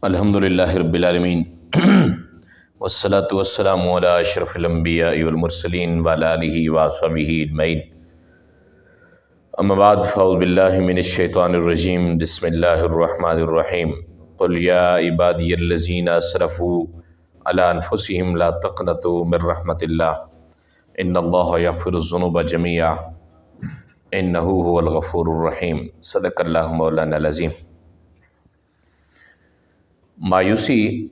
الحمدللہ رب العالمین والصلاة والسلام علی اشرف الانبیاء والمرسلین وعلی آلہ وصحبہ اجمعین اما بعد فاعوذ باللہ من الشیطان الرجیم بسم اللہ الرحمن الرحیم قل یا عبادی الذین اسرفوا علی انفسہم لا تقنطوا من رحمت اللہ ان اللہ یغفر الذنوب جميعا انہ هو الغفور الرحیم صدق اللہ مولانا العظیم۔ مایوسی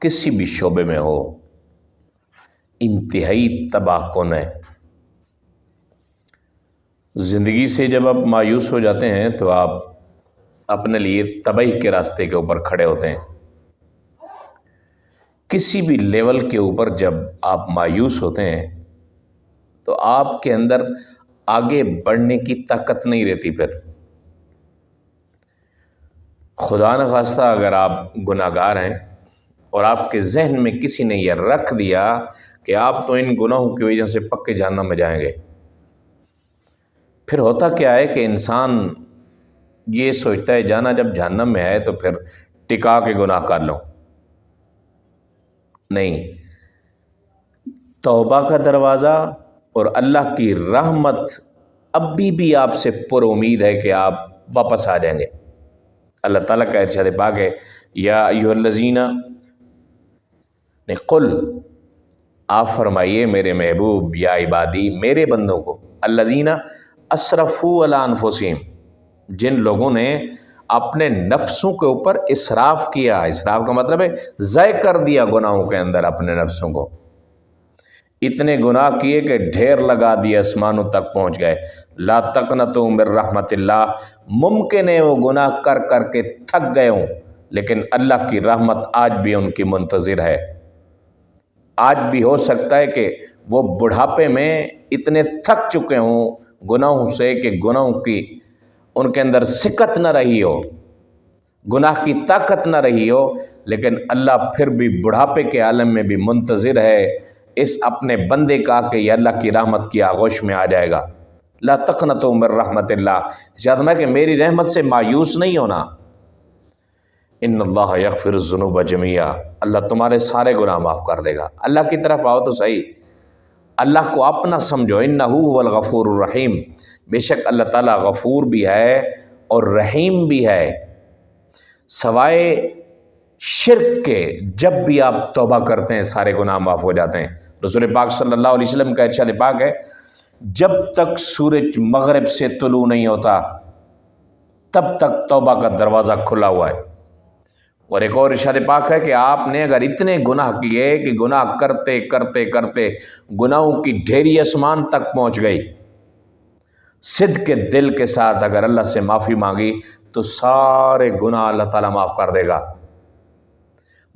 کسی بھی شعبے میں ہو انتہائی تباہ کن ہے۔ زندگی سے جب آپ مایوس ہو جاتے ہیں تو آپ اپنے لیے تباہی کے راستے کے اوپر کھڑے ہوتے ہیں۔ کسی بھی لیول کے اوپر جب آپ مایوس ہوتے ہیں تو آپ کے اندر آگے بڑھنے کی طاقت نہیں رہتی۔ پھر خدا نخواستہ اگر آپ گناہ گار ہیں اور آپ کے ذہن میں کسی نے یہ رکھ دیا کہ آپ تو ان گناہوں کی وجہ سے پکے جہنم میں جائیں گے، پھر ہوتا کیا ہے کہ انسان یہ سوچتا ہے جانا جب جہنم میں ہے تو پھر ٹکا کے گناہ کر لو۔ نہیں، توبہ کا دروازہ اور اللہ کی رحمت ابھی بھی آپ سے پر امید ہے کہ آپ واپس آ جائیں گے۔ اللہ تعالیٰ کا ارشاد پاک ہے یا ایھا الذین قل، آپ فرمائیے میرے محبوب، یا عبادی، میرے بندوں کو، الذین اسرفوا علی انفسہم، جن لوگوں نے اپنے نفسوں کے اوپر اسراف کیا۔ اسراف کا مطلب ہے ضائع کر دیا گناہوں کے اندر اپنے نفسوں کو، اتنے گناہ کیے کہ ڈھیر لگا دیے، آسمانوں تک پہنچ گئے۔ لا تقنطوا من رحمت اللہ، ممکن ہے وہ گناہ کر کر کے تھک گئے ہوں لیکن اللہ کی رحمت آج بھی ان کی منتظر ہے۔ آج بھی ہو سکتا ہے کہ وہ بڑھاپے میں اتنے تھک چکے ہوں گناہوں سے کہ گناہوں کی ان کے اندر سکت نہ رہی ہو، گناہ کی طاقت نہ رہی ہو، لیکن اللہ پھر بھی بڑھاپے کے عالم میں بھی منتظر ہے اس اپنے بندے کا کہ یہ اللہ کی رحمت کی آغوش میں آ جائے گا۔ لا تقنطوا من رحمت اللہ، شاید میں کہ میری رحمت سے مایوس نہیں ہونا۔ ان اللہ یغفر الذنوب جميعا، اللہ تمہارے سارے گناہ معاف کر دے گا۔ اللہ کی طرف آؤ تو صحیح، اللہ کو اپنا سمجھو۔ انہ هو الغفور الرحیم، بے شک اللہ تعالیٰ غفور بھی ہے اور رحیم بھی ہے۔ سوائے شرک کے جب بھی آپ توبہ کرتے ہیں سارے گناہ معاف ہو جاتے ہیں۔ رسول پاک صلی اللہ علیہ وسلم کا ارشاد پاک ہے جب تک سورج مغرب سے طلوع نہیں ہوتا تب تک توبہ کا دروازہ کھلا ہوا ہے۔ اور ایک اور ارشاد پاک ہے کہ آپ نے اگر اتنے گناہ کیے کہ گناہ کرتے کرتے کرتے گناہوں کی ڈھیری آسمان تک پہنچ گئی، صدق کے دل کے ساتھ اگر اللہ سے معافی مانگی تو سارے گناہ اللہ تعالیٰ معاف کر دے گا۔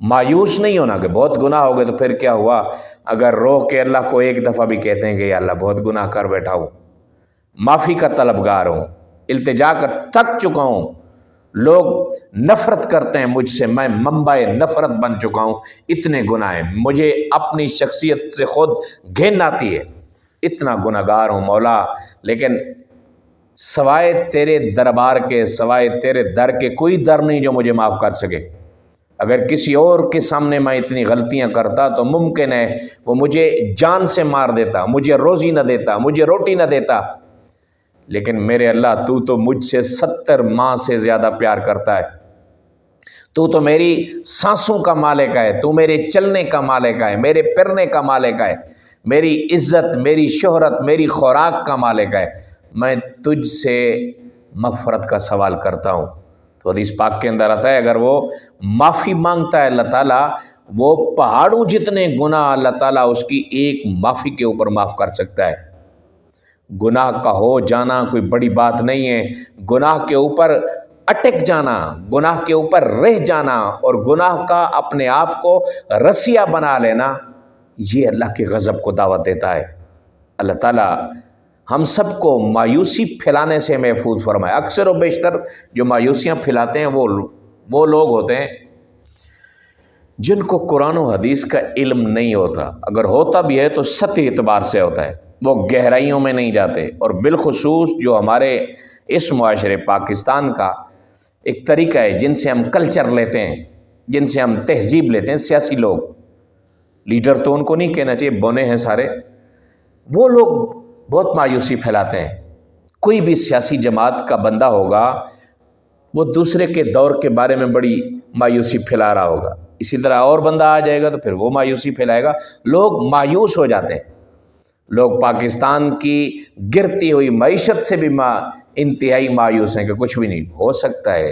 مایوس نہیں ہونا کہ بہت گناہ ہو گئے تو پھر کیا ہوا، اگر رو کے اللہ کو ایک دفعہ بھی کہتے ہیں کہ یا اللہ بہت گناہ کر بیٹھا ہوں، معافی کا طلبگار ہوں، التجا کر تھک چکا ہوں، لوگ نفرت کرتے ہیں مجھ سے، میں منبع نفرت بن چکا ہوں، اتنے گناہ ہیں، مجھے اپنی شخصیت سے خود گھن آتی ہے، اتنا گناہ گار ہوں مولا، لیکن سوائے تیرے دربار کے، سوائے تیرے در کے کوئی در نہیں جو مجھے معاف کر سکے۔ اگر کسی اور کے سامنے میں اتنی غلطیاں کرتا تو ممکن ہے وہ مجھے جان سے مار دیتا، مجھے روزی نہ دیتا، مجھے روٹی نہ دیتا، لیکن میرے اللہ تو مجھ سے 70 ماہ سے زیادہ پیار کرتا ہے، تو میری سانسوں کا مالک ہے، تو میرے چلنے کا مالک ہے، میرے پھرنے کا مالک ہے، میری عزت، میری شہرت، میری خوراک کا مالک ہے، میں تجھ سے مغفرت کا سوال کرتا ہوں۔ تو حدیث پاک کے اندر آتا ہے اگر وہ معافی مانگتا ہے اللہ تعالیٰ، وہ پہاڑوں جتنے گناہ اللہ تعالیٰ اس کی ایک معافی کے اوپر معاف کر سکتا ہے۔ گناہ کا ہو جانا کوئی بڑی بات نہیں ہے، گناہ کے اوپر اٹک جانا، گناہ کے اوپر رہ جانا اور گناہ کا اپنے آپ کو رسیا بنا لینا، یہ اللہ کے غضب کو دعوت دیتا ہے۔ اللہ تعالیٰ ہم سب کو مایوسی پھیلانے سے محفوظ فرمائے۔ اکثر و بیشتر جو مایوسیاں پھیلاتے ہیں وہ لوگ ہوتے ہیں جن کو قرآن و حدیث کا علم نہیں ہوتا، اگر ہوتا بھی ہے تو سطحی اعتبار سے ہوتا ہے، وہ گہرائیوں میں نہیں جاتے۔ اور بالخصوص جو ہمارے اس معاشرے پاکستان کا ایک طریقہ ہے جن سے ہم کلچر لیتے ہیں، جن سے ہم تہذیب لیتے ہیں سیاسی لوگ، لیڈر تو ان کو نہیں کہنا چاہیے، بونے ہیں سارے، وہ لوگ بہت مایوسی پھیلاتے ہیں۔ کوئی بھی سیاسی جماعت کا بندہ ہوگا وہ دوسرے کے دور کے بارے میں بڑی مایوسی پھیلا رہا ہوگا، اسی طرح اور بندہ آ جائے گا تو پھر وہ مایوسی پھیلائے گا، لوگ مایوس ہو جاتے ہیں۔ لوگ پاکستان کی گرتی ہوئی معیشت سے بھی انتہائی مایوس ہیں کہ کچھ بھی نہیں ہو سکتا ہے،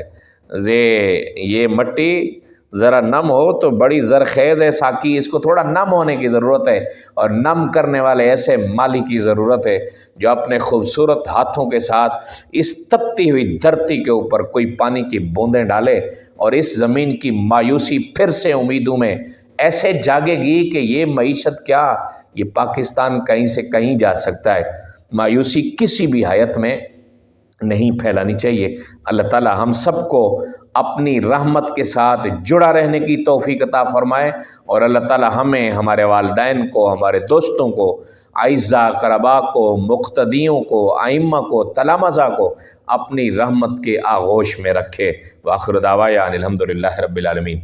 یہ مٹی ذرا نم ہو تو بڑی زرخیز ہے ساقی، اس کو تھوڑا نم ہونے کی ضرورت ہے، اور نم کرنے والے ایسے مالی کی ضرورت ہے جو اپنے خوبصورت ہاتھوں کے ساتھ اس تپتی ہوئی دھرتی کے اوپر کوئی پانی کی بوندیں ڈالے، اور اس زمین کی مایوسی پھر سے امیدوں میں ایسے جاگے گی کہ یہ معیشت کیا، یہ پاکستان کہیں سے کہیں جا سکتا ہے۔ مایوسی کسی بھی حیت میں نہیں پھیلانی چاہیے۔ اللہ تعالی ہم سب کو اپنی رحمت کے ساتھ جڑا رہنے کی توفیق عطا فرمائے، اور اللہ تعالی ہمیں، ہمارے والدین کو، ہمارے دوستوں کو، اعزاء اقرباء کو، مقتدیوں کو، ائمہ کو، تلامذہ کو اپنی رحمت کے آغوش میں رکھے۔ وآخر دعوانا الحمدللہ رب العالمین۔